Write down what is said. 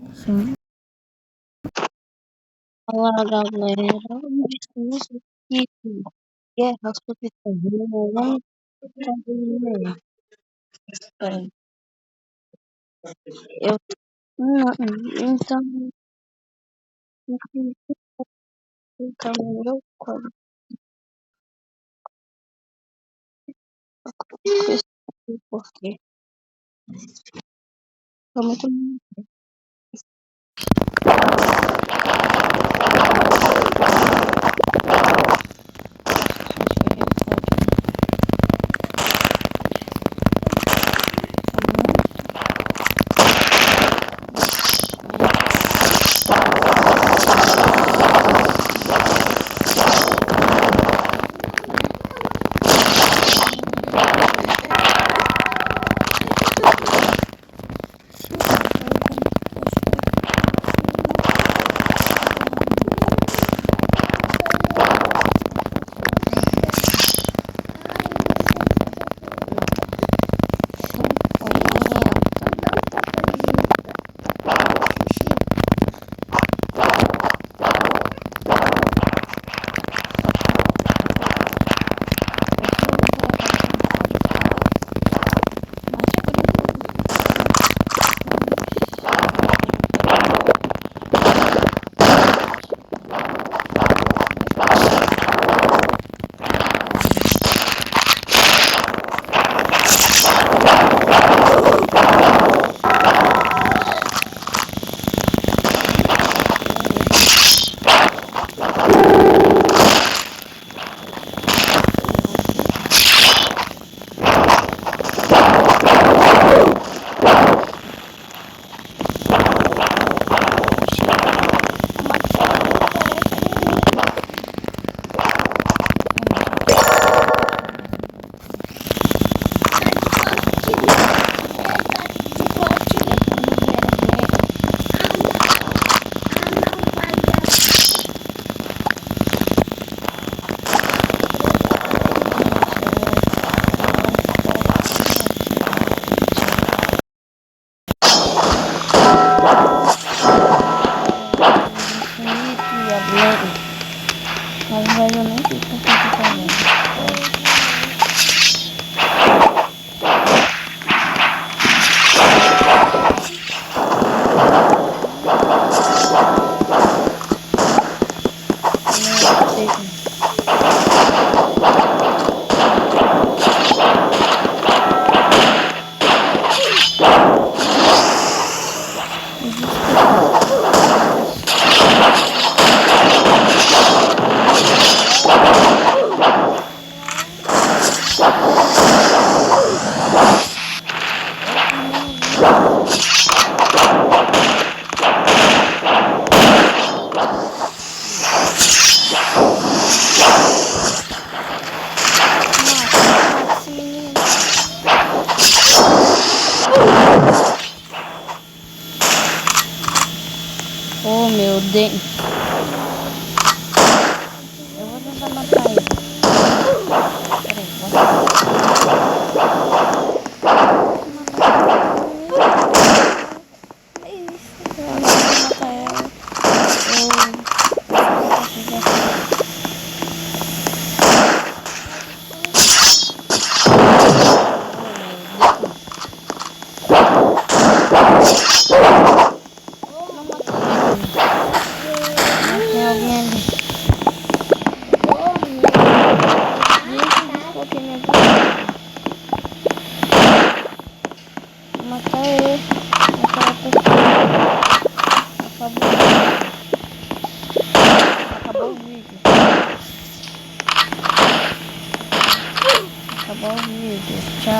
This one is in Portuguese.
Sim. Olá, galera. Hoje estamos aqui com Guerra Subterrânea. Peraí. Eu. Não, então eu coloco isso aqui porque tá muito. Mas eu nem sei o que eu tô falando. Oh, meu Deus. Eu vou tentar matar ele. Peraí, eu vou matar ela. Tem alguém ali. Vou matar ele. Aquela pessoa. Acabou o vídeo. Acabou o vídeo. Tchau.